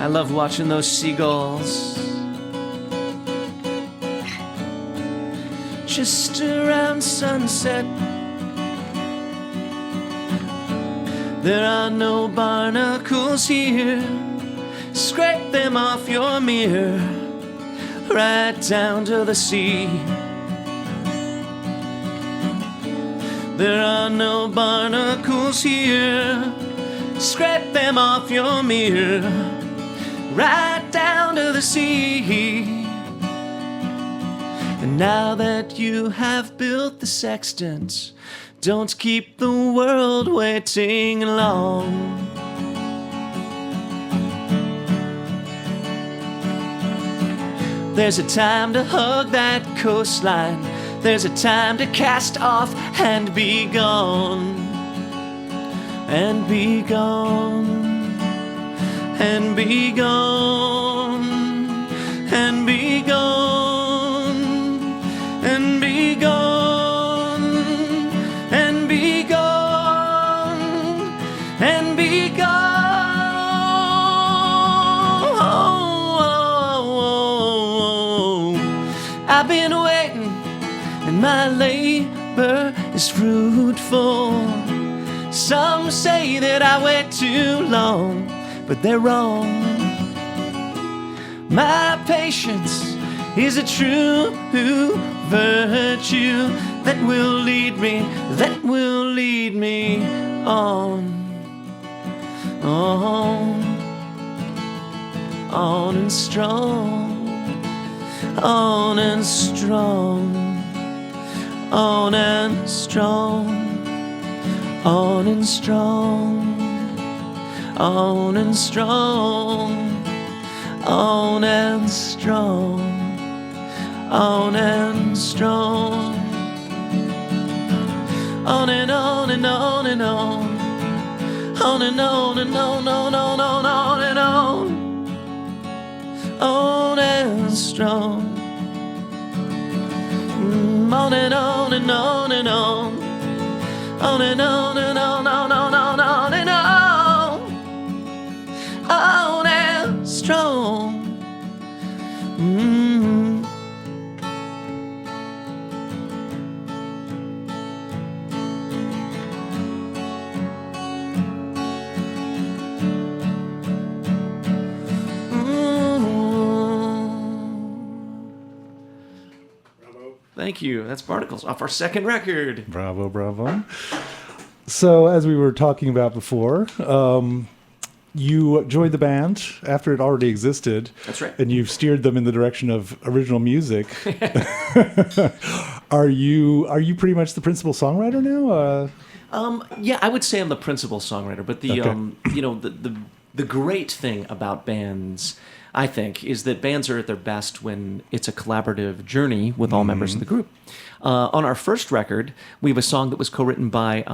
I love watching those seagulls just around sunset. There are no barnacles here. Scrape them off your mirror, right down to the sea. There are no barnacles here. Scrape them off your mirror, right down to the sea. And now that you have built the sextant, don't keep the world waiting long. There's a time to hug that coastline. There's a time to cast off and be gone. And be gone. And be gone. And be gone. And be gone. And be gone. And be gone. I've been waiting, and my labor is fruitful. Some say that I wait too long, but they're wrong. My patience is a true virtue that will lead me on and strong. On and strong, on and strong, on and strong, on and strong, on and strong, on and strong, on and on and on and on, on and on and on, on and on and strong. On and on and on and on. On and on and on, on and on. On and strong. Thank you. That's Barnacles off our second record. Bravo, bravo. So, as we were talking about before, you joined the band after it already existed. That's right. And you've steered them in the direction of original music. Are you pretty much the principal songwriter now? Yeah, I would say I'm the principal songwriter. But the Okay. the great thing about bands, I think, is that bands are at their best when it's a collaborative journey with all members of the group. On our first record, we have a song that was co-written by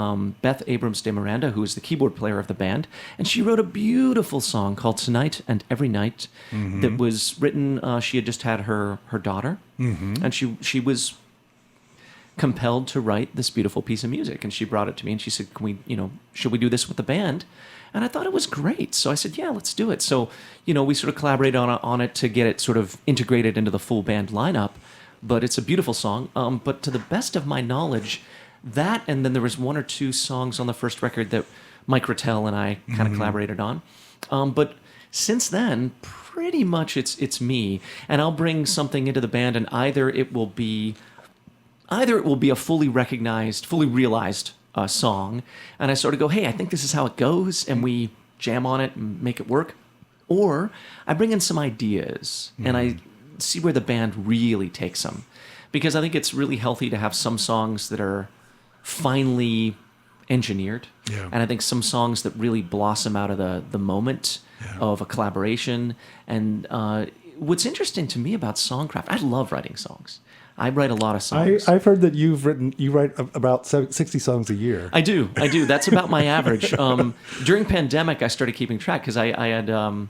Beth Abrams de Miranda, who is the keyboard player of the band, and she wrote a beautiful song called Tonight and Every Night that was written, she had just had her daughter, and she was compelled to write this beautiful piece of music, and she brought it to me, and she said, "Can we, should we do this with the band?" And I thought it was great. So I said, yeah, let's do it. So, we sort of collaborated on it to get it sort of integrated into the full band lineup. But it's a beautiful song. But to the best of my knowledge, that and then there was one or two songs on the first record that Mike Rattel and I kind of collaborated on. But since then, pretty much it's me. And I'll bring something into the band, and either it will be a fully recognized, fully realized song, and I sort of go, hey, I think this is how it goes, and we jam on it and make it work. Or I bring in some ideas, and I see where the band really takes them. Because I think it's really healthy to have some songs that are finely engineered, and I think some songs that really blossom out of the moment of a collaboration. And what's interesting to me about songcraft, I love writing songs. I write a lot of songs. I've heard that you write about 60 songs a year. I do. That's about my average. During pandemic, I started keeping track because I had, in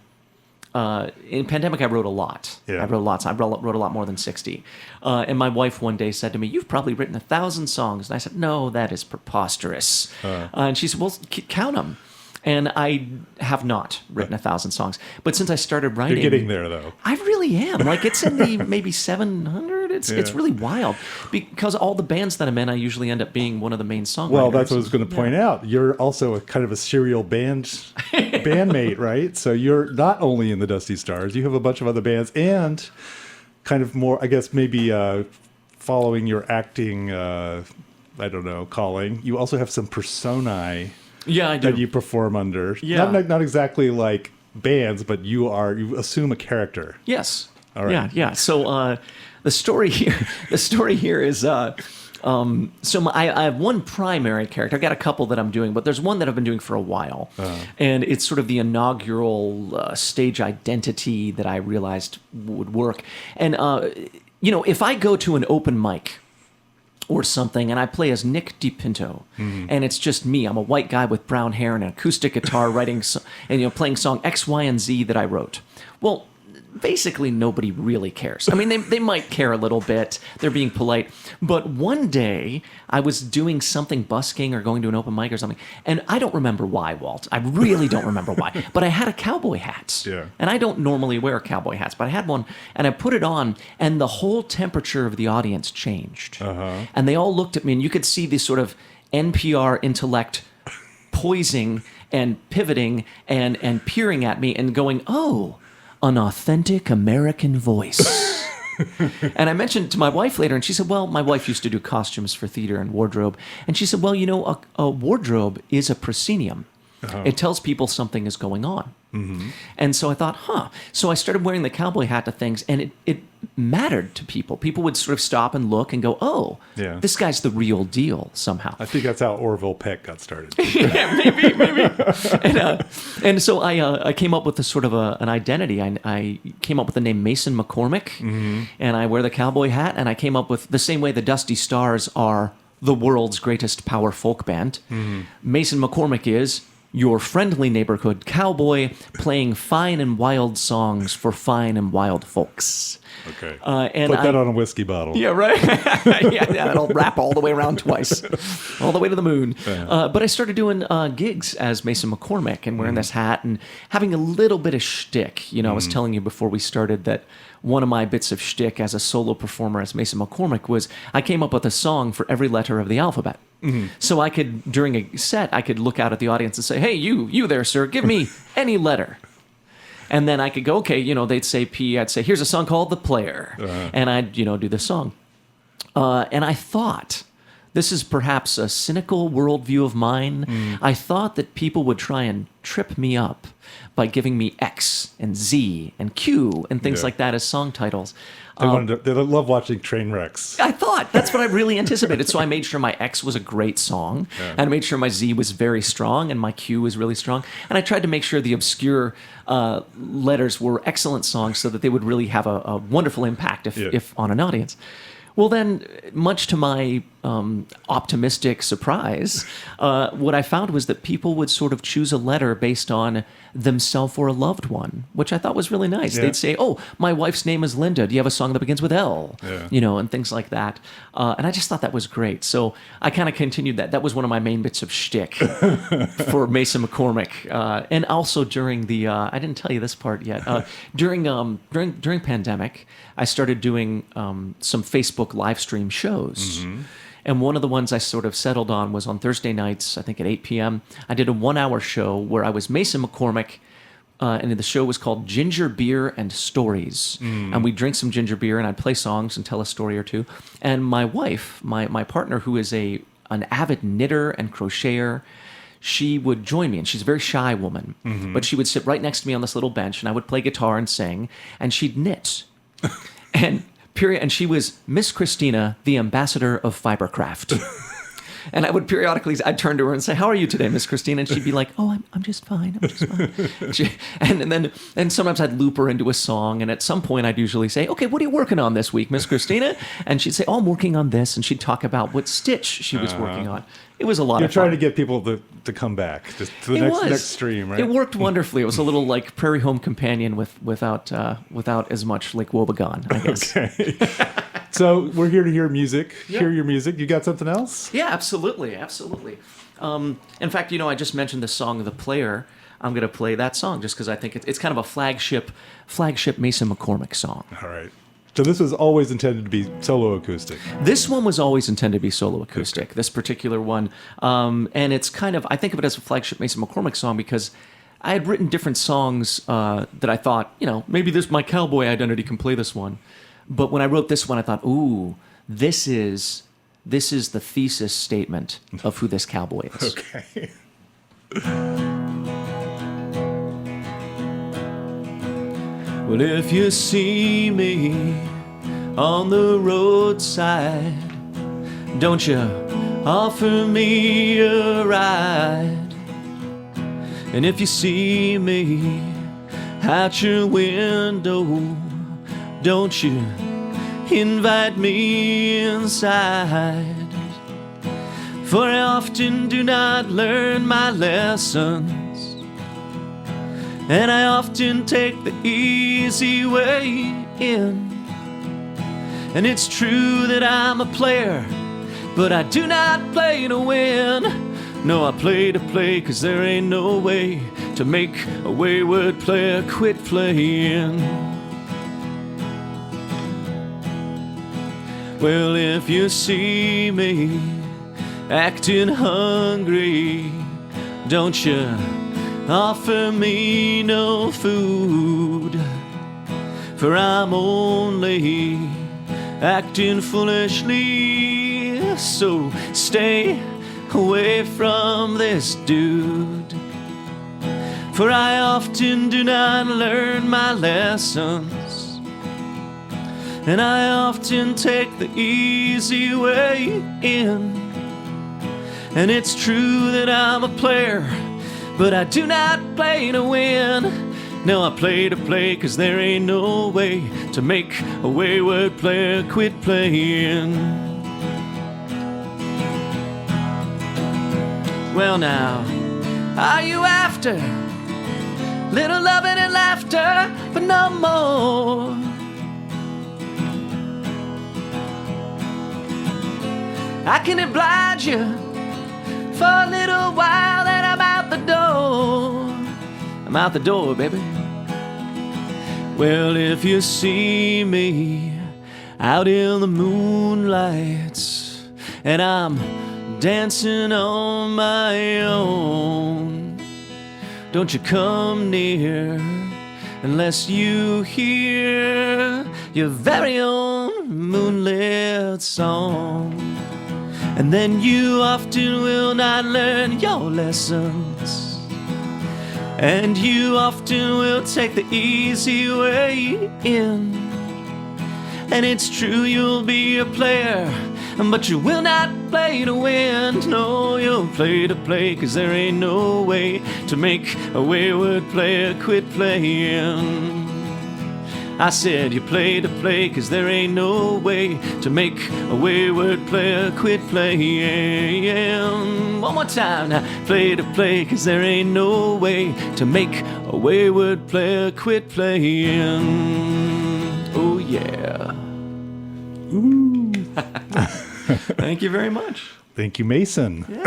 pandemic, I wrote a lot. Yeah. I wrote lots. I wrote a lot more than 60. And my wife one day said to me, "You've probably written 1,000 songs." And I said, "No, that is preposterous." And she said, "Well, count them." And I have not written 1,000 songs. But since I started writing... You're getting there, though. I really am. Like, it's in the maybe 700. It's really wild. Because all the bands that I'm in, I usually end up being one of the main songwriters. Well, that's what I was going to point out. You're also a kind of a serial bandmate, right? So you're not only in the Dusty Stars, you have a bunch of other bands and kind of more, I guess, maybe following your acting, calling. You also have some personae. Yeah, I do. That you perform under. Yeah. Not exactly like bands, but you assume a character. Yes. All right. Yeah. So the story here is I have one primary character. I got a couple that I'm doing, but there's one that I've been doing for a while, and it's sort of the inaugural stage identity that I realized would work. And if I go to an open mic or something, and I play as Nick DePinto, and it's just me. I'm a white guy with brown hair and an acoustic guitar writing and playing song X, Y, and Z that I wrote. Well, basically nobody really cares. I mean, they might care a little bit. They're being polite. But one day I was doing something, busking or going to an open mic or something, and I don't remember why, Walt. I really don't remember why. But I had a cowboy hat. Yeah. And I don't normally wear cowboy hats, but I had one, and I put it on, and the whole temperature of the audience changed. And they all looked at me, and you could see this sort of NPR intellect poising and pivoting and peering at me and going, oh, an authentic American voice. And I mentioned to my wife later, and she said, well, my wife used to do costumes for theater and wardrobe. And she said, well, a wardrobe is a proscenium. It tells people something is going on. And so I thought, So I started wearing the cowboy hat to things, and it mattered to people. People would sort of stop and look and go, oh, this guy's the real deal somehow. I think that's how Orville Peck got started. Yeah, maybe. And so I came up with a sort of an identity. I came up with the name Mason McCormick, and I wear the cowboy hat, and I came up with the same way the Dusty Stars are the world's greatest power folk band. Mason McCormick is your friendly neighborhood cowboy playing fine and wild songs for fine and wild folks. Okay. And put that on a whiskey bottle. Yeah, right. yeah, it'll wrap all the way around twice, all the way to the moon. But I started doing gigs as Mason McCormick and wearing this hat and having a little bit of shtick. I was telling you before we started that one of my bits of shtick as a solo performer as Mason McCormick was I came up with a song for every letter of the alphabet. So I could, during a set, I could look out at the audience and say, hey, you there, sir, give me any letter. And then I could go, okay, they'd say P, I'd say, here's a song called The Player. And I'd, do the song. And I thought, this is perhaps a cynical worldview of mine. I thought that people would try and trip me up by giving me X and Z and Q and things like that as song titles. They love watching train wrecks. I thought that's what I really anticipated. So I made sure my X was a great song, and I made sure my Z was very strong, and my Q was really strong. And I tried to make sure the obscure letters were excellent songs so that they would really have a wonderful impact if on an audience. Well, then, much to my optimistic surprise, what I found was that people would sort of choose a letter based on themselves or a loved one, which I thought was really nice. They'd say, oh, my wife's name is Linda. Do you have a song that begins with L? And things like that. And I just thought that was great. So I kind of continued that. That was one of my main bits of shtick for Mason McCormick. And also during the, I didn't tell you this part yet, during pandemic, I started doing some Facebook live stream shows. And one of the ones I sort of settled on was on Thursday nights, I think at 8 p.m. I did a 1-hour show where I was Mason McCormick, and the show was called Ginger Beer and Stories. And we'd drink some ginger beer, and I'd play songs and tell a story or two. And my wife, my partner, who is an avid knitter and crocheter, she would join me, and she's a very shy woman. But she would sit right next to me on this little bench, and I would play guitar and sing, and she'd knit. And she was Miss Christina, the ambassador of Fibercraft. And I would periodically, I'd turn to her and say, how are you today, Miss Christina? And she'd be like, oh, I'm just fine. I'm just fine. And sometimes I'd loop her into a song. And at some point I'd usually say, okay, what are you working on this week, Miss Christina? And she'd say, oh, I'm working on this. And she'd talk about what stitch she was working on. It was a lot of fun. You're trying to get people to come back to the next stream, right? It worked wonderfully. It was a little like Prairie Home Companion without as much Lake Wobegon, I guess. Okay. So we're here to hear music. Hear your music. You got something else? Yeah, absolutely. In fact, I just mentioned the song "The Player." I'm going to play that song just because I think it's kind of a flagship Mason McCormick song. All right. So this was always intended to be solo acoustic. This one was always intended to be solo acoustic, this particular one. And it's kind of, I think of it as a flagship Mason McCormick song because I had written different songs that I thought, maybe my cowboy identity can play this one. But when I wrote this one, I thought, ooh, this is the thesis statement of who this cowboy is. Okay. Well, if you see me on the roadside, don't you offer me a ride? And if you see me out your window, don't you invite me inside? For I often do not learn my lessons, and I often take the easy way in. And it's true that I'm a player, but I do not play to win. No, I play to play, 'cause there ain't no way to make a wayward player quit playing. Well, if you see me acting hungry, don't you offer me no food, for I'm only acting foolishly. So stay away from this dude, for I often do not learn my lessons, and I often take the easy way in. And it's true that I'm a player, but I do not play to win. No, I play to play, 'cause there ain't no way to make a wayward player quit playing. Well now, are you after little loving and laughter, but no more? I can oblige you for a little while, then I'm out the door. I'm out the door, baby. Well, if you see me out in the moonlight and I'm dancing on my own, don't you come near unless you hear your very own moonlit song. And then you often will not learn your lessons, and you often will take the easy way in. And it's true you'll be a player, but you will not play to win. No, you'll play to play, 'cause there ain't no way to make a wayward player quit playing. I said you play to play, 'cause there ain't no way to make a wayward player quit playing. One more time now. Play to play, 'cause there ain't no way to make a wayward player quit playing. Oh yeah. Ooh. Thank you very much. Thank you, Mason. Yeah.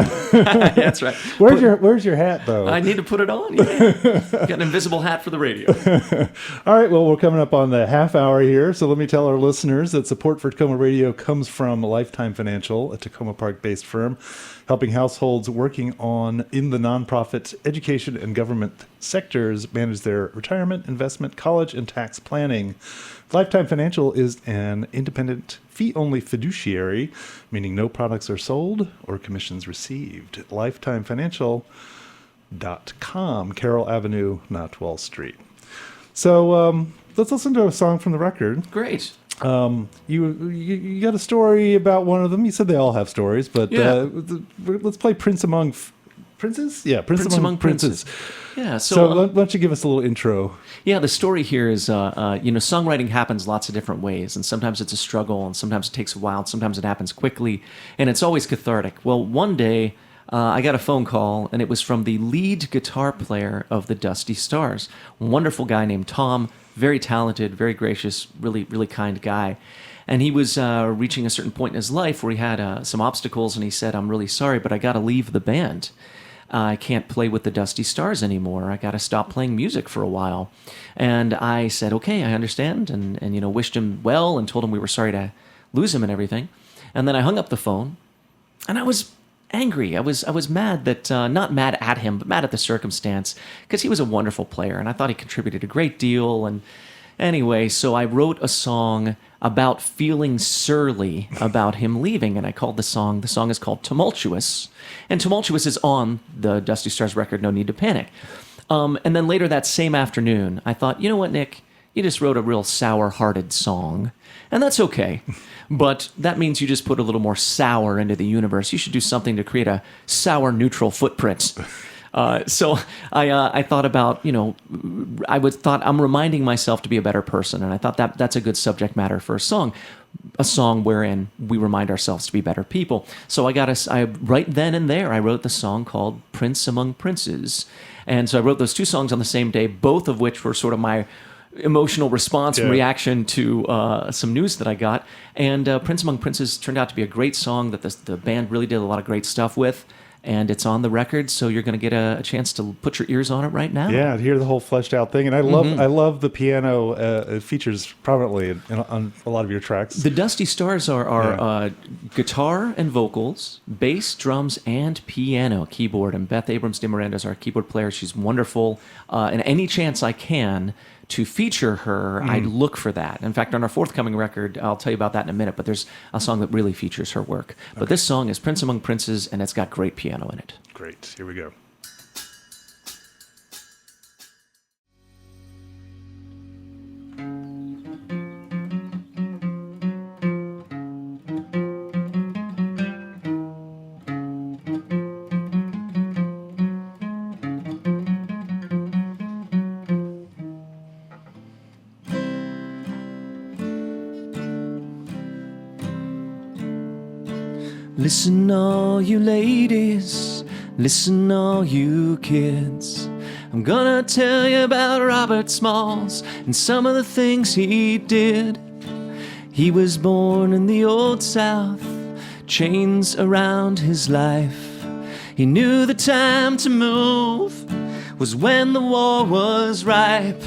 That's right. Where's your hat, though? I need to put it on. Yeah. Got an invisible hat for the radio. All right, well, we're coming up on the half hour here, so let me tell our listeners that support for Tacoma Radio comes from Lifetime Financial, a Tacoma Park-based firm, helping households working in the nonprofit, education, and government sectors manage their retirement, investment, college, and tax planning. Lifetime Financial is an independent, fee-only fiduciary, meaning no products are sold or commissions received. LifetimeFinancial.com, Carroll Avenue, not Wall Street. So let's listen to a song from the record. Great. You got a story about one of them. You said they all have stories, but Yeah. Let's play Prince Among Princes? Yeah, Prince Among Princes. Yeah, So why don't you give us a little intro? Yeah, the story here is, songwriting happens lots of different ways, and sometimes it's a struggle, and sometimes it takes a while, and sometimes it happens quickly, and it's always cathartic. Well, one day, I got a phone call, and it was from the lead guitar player of the Dusty Stars, a wonderful guy named Tom very talented, very gracious, really, really kind guy. And he was reaching a certain point in his life where he had some obstacles, and he said, "I'm really sorry, but I got to leave the band. I can't play with the Dusty Stars anymore. I got to stop playing music for a while." And I said, "Okay, I understand," and wished him well and told him we were sorry to lose him and everything. And then I hung up the phone, and I was angry. I was mad that not mad at him, but mad at the circumstance, because he was a wonderful player, and I thought he contributed a great deal. And anyway, so I wrote a song about feeling surly about him leaving, and I called the song is called Tumultuous, and Tumultuous is on the Dusty Stars record, No Need to Panic. And then later that same afternoon, I thought, you know what, Nick, you just wrote a real sour-hearted song, and that's okay. But that means you just put a little more sour into the universe. You should do something to create a sour neutral footprint. So I thought about, thought I'm reminding myself to be a better person, and I thought that's a good subject matter for a song wherein we remind ourselves to be better people. So I right then and there I wrote the song called Prince Among Princes, and so I wrote those two songs on the same day, both of which were sort of my emotional response and reaction to some news that I got. And Prince Among Princes turned out to be a great song that the band really did a lot of great stuff with. And it's on the record, so you're going to get a chance to put your ears on it right now. Yeah, to hear the whole fleshed out thing. And I love the piano. It features prominently on a lot of your tracks. The Dusty Stars are guitar and vocals, bass, drums, and piano, keyboard. And Beth Abrams de Miranda is our keyboard player. She's wonderful. And any chance I can to feature her, I look for that. In fact, on our forthcoming record, I'll tell you about that in a minute, but there's a song that really features her work. But this song is Prince Among Princes, and it's got great piano in it. Great. Here we go. Listen, all you ladies, listen, all you kids. I'm gonna tell you about Robert Smalls and some of the things he did. He was born in the Old South, chains around his life. He knew the time to move was when the war was ripe.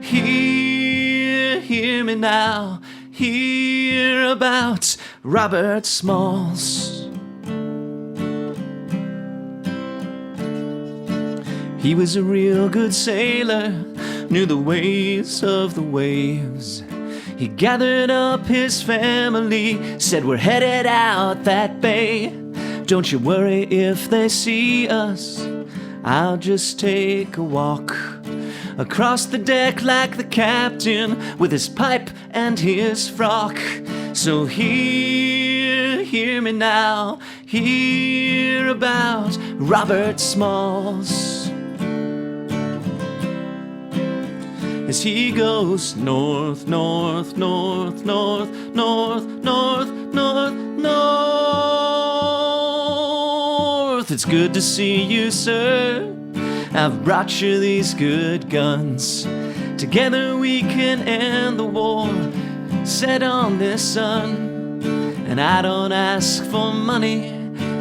Hear me now, hear about Robert Smalls. He was a real good sailor, knew the ways of the waves. He gathered up his family, said, "We're headed out that bay. Don't you worry if they see us, I'll just take a walk across the deck like the captain with his pipe and his frock." So hear me now, hear about Robert Smalls as he goes north, north, north, north, north, north, north, north. It's good to see you, sir. I've brought you these good guns. Together we can end the war set on this sun. And I don't ask for money,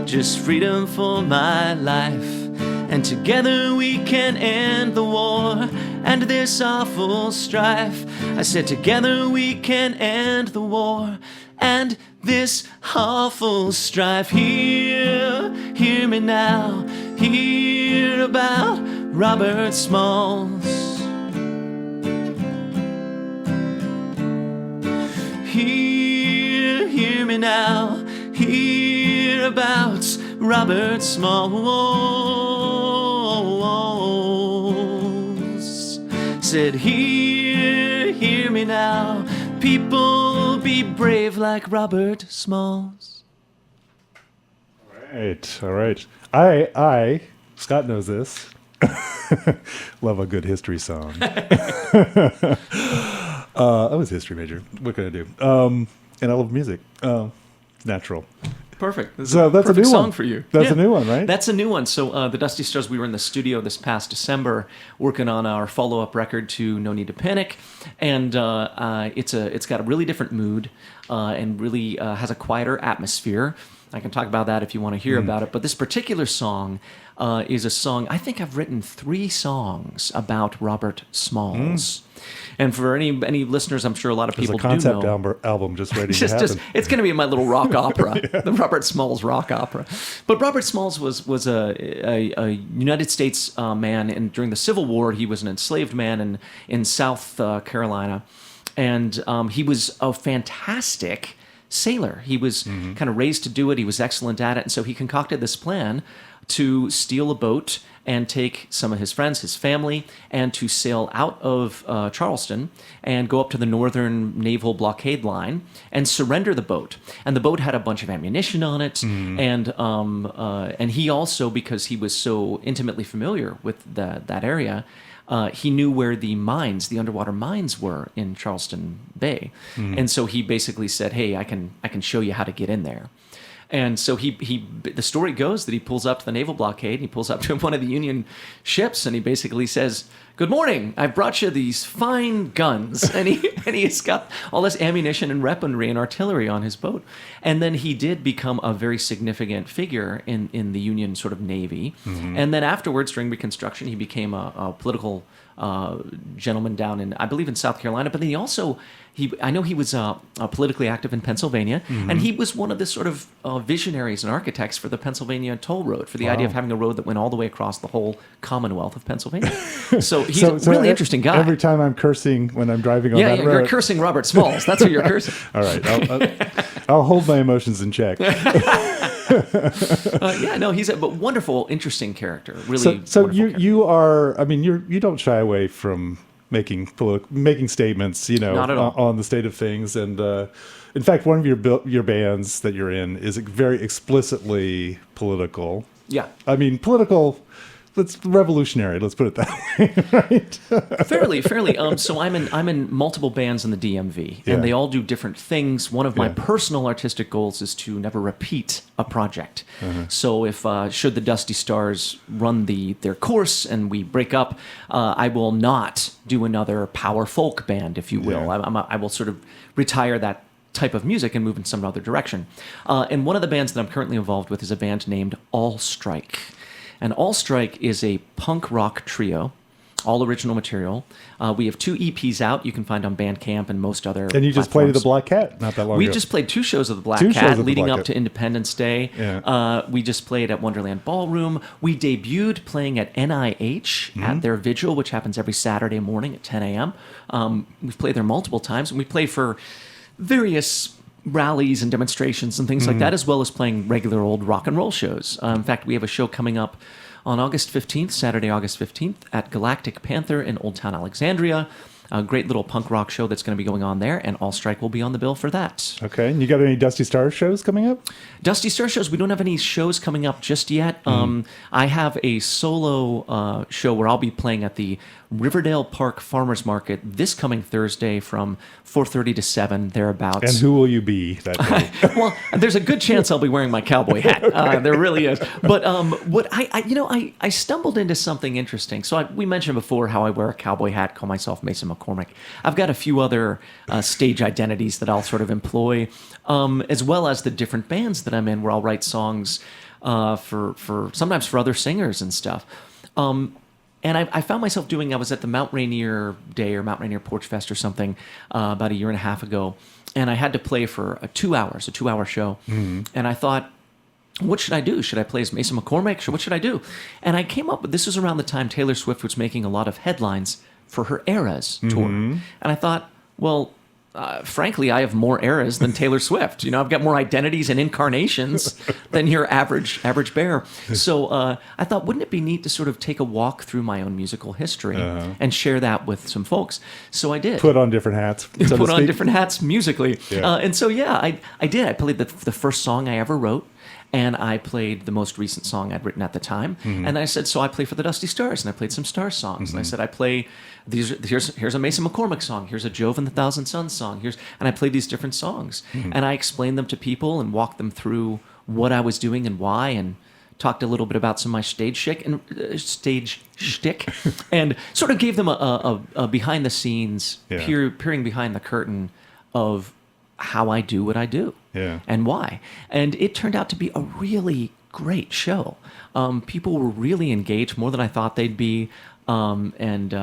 just freedom for my life. And together we can end the war and this awful strife. I said together we can end the war and this awful strife. Hear me now, hear about Robert Smalls. Hear me now, hear about Robert Smalls. Said, hear me now, people be brave like Robert Smalls. All right. I, Scott knows this. Love a good history song. I was a history major. What can I do? And I love music. Natural. Perfect. This is So a that's a perfect new song one for you. That's a new one, right? That's a new one. So the Dusty Stars, we were in the studio this past December working on our follow-up record to No Need to Panic, and it's got a really different mood and really has a quieter atmosphere. I can talk about that if you want to hear about it. But this particular song is a song, I think I've written 3 songs about Robert Smalls. And for any listeners, I'm sure a lot of people There's a do know. concept album just waiting to happen. It's going to be my little rock opera, the Robert Smalls rock opera. But Robert Smalls was a United States man, and during the Civil War, he was an enslaved man in South Carolina, and he was a fantastic sailor. He was kind of raised to do it. He was excellent at it, and so he concocted this plan to steal a boat and take some of his friends, his family, and to sail out of Charleston and go up to the northern naval blockade line and surrender the boat. And the boat had a bunch of ammunition on it, and he also, because he was so intimately familiar with that area, he knew where the underwater mines were in Charleston Bay. And so he basically said, hey, I can show you how to get in there. And so the story goes that he pulls up to the naval blockade, and he pulls up to one of the Union ships, and he basically says, "Good morning, I've brought you these fine guns." And he's got all this ammunition and weaponry and artillery on his boat. And then he did become a very significant figure in the Union sort of Navy. And then afterwards, during Reconstruction, he became a political gentleman down in, I believe, in South Carolina. But then I know he was politically active in Pennsylvania, and he was one of the sort of visionaries and architects for the Pennsylvania toll road, for the idea of having a road that went all the way across the whole Commonwealth of Pennsylvania. So he's a really interesting guy. Every time I'm cursing when I'm driving on that road. Yeah, you're cursing Robert Smalls. That's who you're cursing. All right, I'll hold my emotions in check. He's a wonderful, interesting character. Really. So you are. I mean, you don't shy away from making statements, Not at all. on the state of things. And in fact, one of your bands that you're in is very explicitly political. Yeah. I mean, political. It's revolutionary. Let's put it that way, right? Fairly. So I'm in multiple bands in the DMV, and they all do different things. One of my personal artistic goals is to never repeat a project. So if should the Dusty Stars run their course and we break up, I will not do another power folk band, if you will. I will sort of retire that type of music and move in some other direction. And one of the bands that I'm currently involved with is a band named All Strike. And All Strike is a punk rock trio, all original material. We have 2 EPs out you can find on Bandcamp and most other And you just played at the Black Cat not that long ago. We just played 2 shows of the Black Cat leading up to Independence Day. Yeah. We just played at Wonderland Ballroom. We debuted playing at NIH at their vigil, which happens every Saturday morning at 10 a.m. We've played there multiple times, and we play for various rallies and demonstrations and things like that, as well as playing regular old rock and roll shows. In fact, we have a show coming up on August 15th, Saturday, August 15th, at Galactic Panther in Old Town Alexandria. A great little punk rock show that's going to be going on there, and All Strike will be on the bill for that. Okay, and you got any Dusty Stars shows coming up? Dusty Star shows, we don't have any shows coming up just yet. I have a solo show where I'll be playing at the Riverdale Park Farmers Market this coming Thursday from 4:30 to 7, thereabouts. And who will you be that day? Well, there's a good chance I'll be wearing my cowboy hat. There really is. But what I stumbled into something interesting. So we mentioned before how I wear a cowboy hat, call myself Mason McCormick. I've got a few other stage identities that I'll sort of employ, as well as the different bands that I'm in, where I'll write songs for sometimes for other singers and stuff. And I found myself I was at the Mount Rainier Day or Mount Rainier Porch Fest or something about a year and a half ago, and I had to play for 2 hours, a 2-hour show. And I thought, what should I do? Should I play as Mason McCormick? What should I do? And I came up with, this was around the time Taylor Swift was making a lot of headlines for her Eras tour. And I thought, well, frankly, I have more eras than Taylor Swift. I've got more identities and incarnations than your average bear. So I thought, wouldn't it be neat to sort of take a walk through my own musical history and share that with some folks? So I did. Put on different hats. So Put on different hats musically. Yeah. And so, I did. I played the first song I ever wrote. And I played the most recent song I'd written at the time. And I said, so I play for the Dusty Stars. And I played some Stars songs. And I said, I play here's a Mason McCormick song. Here's a Jove and the Thousand Suns song. And I played these different songs. And I explained them to people and walked them through what I was doing and why, and talked a little bit about some of my stage shtick, and sort of gave them a behind the scenes, peering behind the curtain of how I do what I do, and why. And it turned out to be a really great show. People were really engaged, more than I thought they'd be, and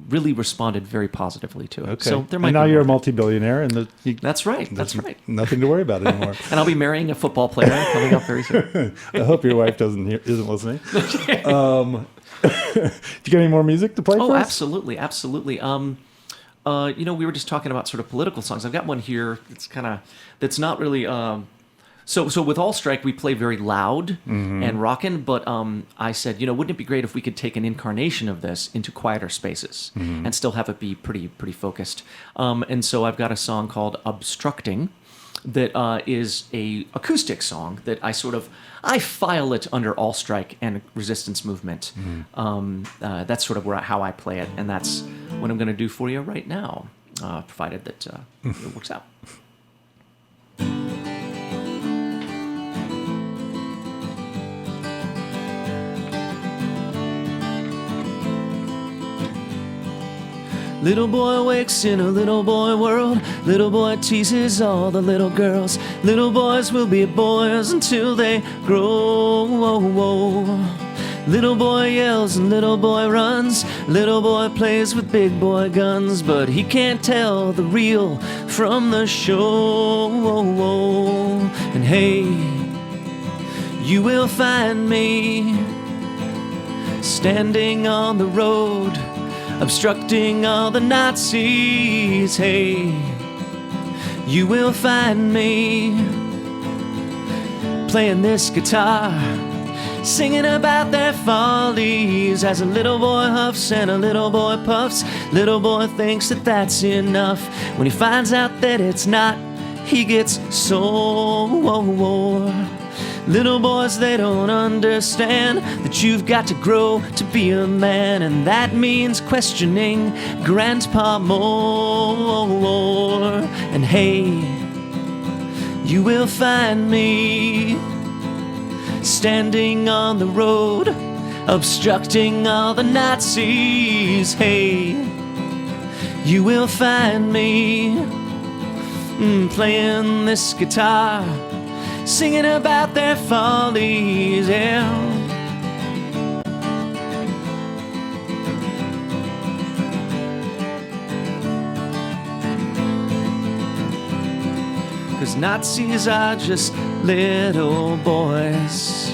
really responded very positively to it. Okay. So there might and now be you're a more. multi-billionaire, and That's right. That's right. Nothing to worry about anymore. And I'll be marrying a football player coming up very soon. I hope your wife isn't listening. Do you got any more music to play for us? Absolutely. We were just talking about sort of political songs. I've got one here. That's not really. So with All Strike, we play very loud and rockin', but I said, wouldn't it be great if we could take an incarnation of this into quieter spaces and still have it be pretty focused? And so I've got a song called "Obstructing" that is a acoustic song that I file it under All Strike and Resistance Movement. That's sort of how I play it, and that's what I'm going to do for you right now, provided that it works out. Little boy wakes in a little boy world. Little boy teases all the little girls. Little boys will be boys until they grow. Little boy yells and little boy runs. Little boy plays with big boy guns, but he can't tell the real from the show. And hey, you will find me standing on the road, obstructing all the Nazis. Hey, you will find me playing this guitar, singing about their follies as a little boy huffs and a little boy puffs. Little boy thinks that that's enough. When he finds out that it's not, he gets sore. Little boys, they don't understand that you've got to grow to be a man, and that means questioning Grandpa more. And hey, you will find me standing on the road, obstructing all the Nazis. Hey, you will find me playing this guitar, singing about their follies, yeah. Cause Nazis are just little boys,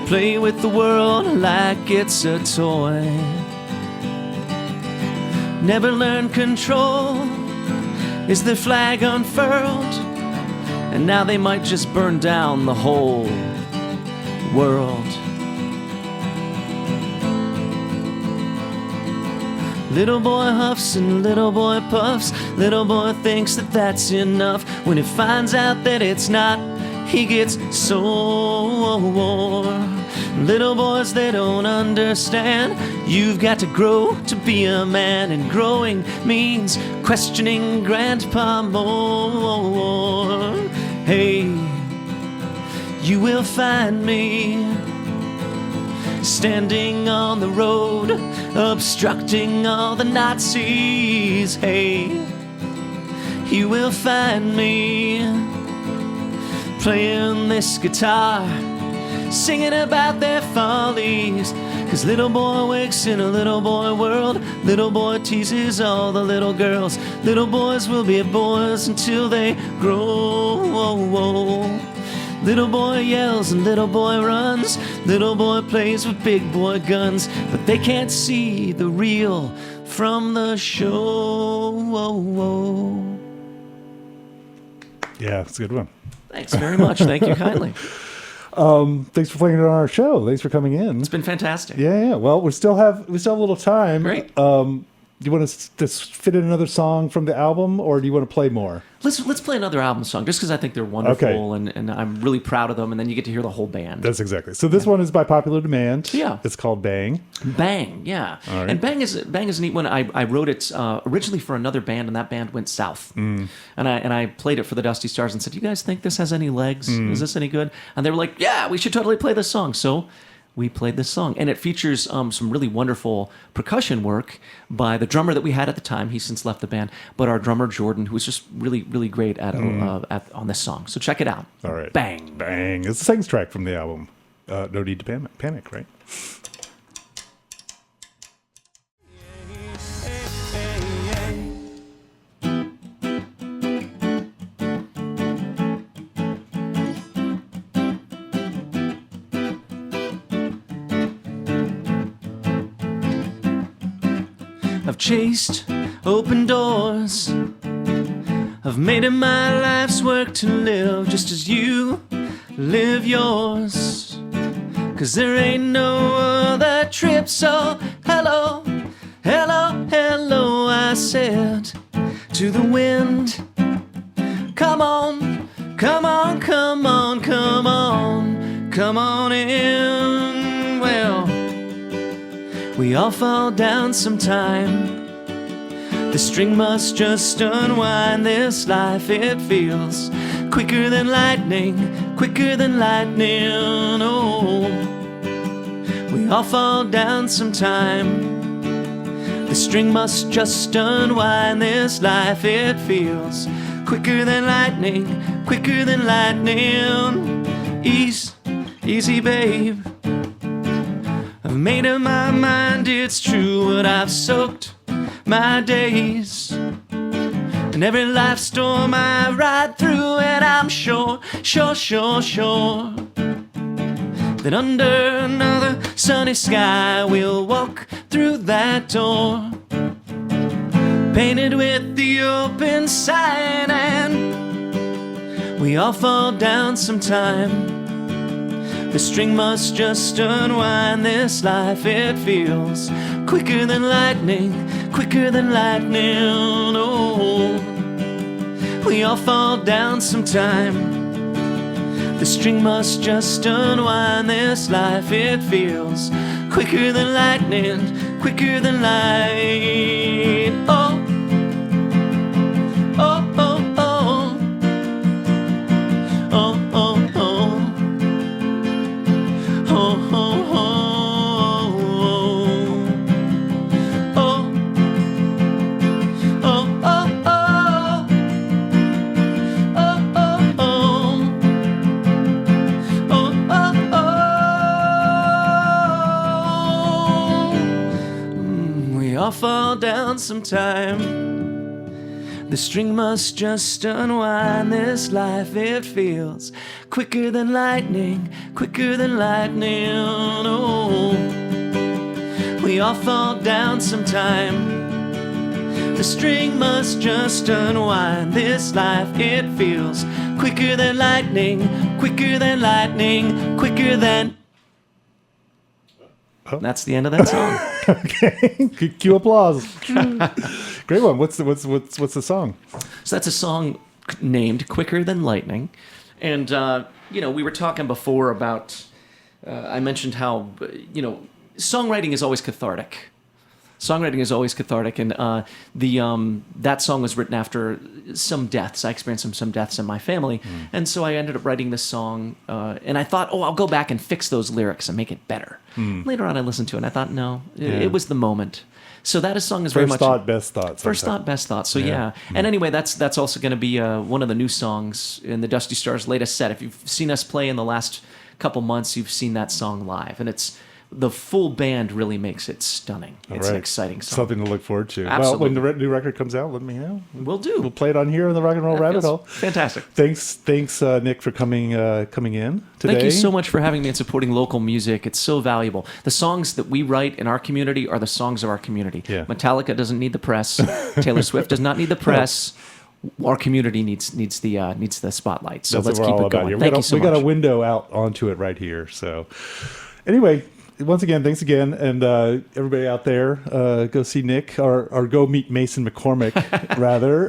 play with the world like it's a toy, never learn control, is their flag unfurled, and now they might just burn down the whole world. Little boy huffs and little boy puffs. Little boy thinks that that's enough. When he finds out that it's not, he gets sore. Little boys, they don't understand. You've got to grow to be a man, and growing means questioning Grandpa more. Hey, you will find me standing on the road, obstructing all the Nazis. Hey, you will find me playing this guitar, singing about their follies. Cause little boy wakes in a little boy world. Little boy teases all the little girls. Little boys will be boys until they grow. Little boy yells and little boy runs. Little boy plays with big boy guns, but they can't see the real from the show. Yeah, it's a good one. Thanks very much. Thank you kindly. Thanks for playing it on our show. Thanks for coming in. It's been fantastic. Yeah. Well, we still have a little time. Great. you want to fit in another song from the album, or do you want to play more? Let's play another album song, just because I think they're wonderful, Okay. and I'm really proud of them. And then you get to hear the whole band. That's exactly. So this one is by popular demand. Yeah. It's called Bang. Bang, yeah. All right. And Bang is a neat one. I wrote it originally for another band, and that band went south. And I played it for the Dusty Stars and said, "You guys think this has any legs? Is this any good?" And they were like, "Yeah, we should totally play this song." So we played this song, and it features some really wonderful percussion work by the drummer that we had at the time. He's since left the band, but our drummer Jordan, who was just really, really great on this song. So check it out. All right. Bang. Bang. It's the second track from the album. No Need to Panic, right? I've chased open doors. I've made it my life's work to live just as you live yours. 'Cause there ain't no other trip, so hello, hello, hello, I said to the wind. Come on, come on, come on, come on, come on in. Well, we all fall down sometime. The string must just unwind. This life, it feels quicker than lightning, quicker than lightning. Oh, we all fall down sometime. The string must just unwind. This life, it feels quicker than lightning, quicker than lightning. Easy, babe. I've made up my mind, it's true, but I've soaked my days in every life storm I ride through, and I'm sure that under another sunny sky we'll walk through that door, painted with the open sign, and we all fall down sometime. The string must just unwind. This life, it feels quicker than lightning, quicker than lightning. Oh, we all fall down sometime. The string must just unwind. This life, it feels quicker than lightning, quicker than light. Oh, oh, oh, oh, oh, oh, oh. Oh, oh, oh, oh, oh, oh, oh, oh, oh, oh. We all fall down sometime. The string must just unwind. This life, it feels quicker than lightning, quicker than lightning. Oh, we all fall down sometime. The string must just unwind. This life, it feels quicker than lightning, quicker than lightning, quicker than... Oh. That's the end of that song. Okay. Cue applause. Great one. What's the song? So that's a song named Quicker Than Lightning. And, we were talking before about, I mentioned how, songwriting is always cathartic. Songwriting is always cathartic. And that song was written after some deaths. I experienced some deaths in my family. And so I ended up writing this song. And I thought, I'll go back and fix those lyrics and make it better. Later on, I listened to it and I thought, no, it was the moment. So that song is very much... First thought, best thought. First thought, best thought. So yeah. And anyway, that's also going to be one of the new songs in the Dusty Stars' latest set. If you've seen us play in the last couple months, you've seen that song live. And it's... The full band really makes it stunning. It's an exciting song. Something to look forward to. Absolutely. Well, when the new record comes out, let me know. We'll do. We'll play it on here in the Rock and Roll Rabbit Hole. Fantastic. Thanks, Nick, for coming in today. Thank you so much for having me and supporting local music. It's so valuable. The songs that we write in our community are the songs of our community. Yeah. Metallica doesn't need the press. Taylor Swift does not need the press. Our community needs the spotlight. So That's let's what we're keep all it about going. here. Thank you so much. We got a window out onto it right here. So anyway, once again, thanks again. And everybody out there, go see Nick or go meet Mason McCormick, rather,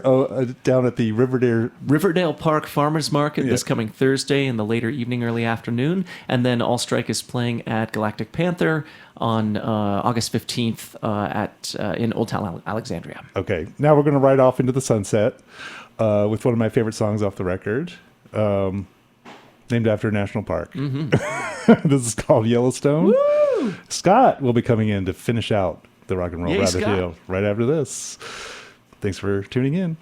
down at the Riverdale Park Farmers Market this coming Thursday in the later evening, early afternoon. And then All Strike is playing at Galactic Panther on August 15th in Old Town Alexandria. Okay, now we're going to ride off into the sunset with one of my favorite songs off the record, named after a national park. Mm-hmm. This is called Yellowstone. Woo! Scott will be coming in to finish out the Rock and Roll Rabbit Hill right after this. Thanks for tuning in.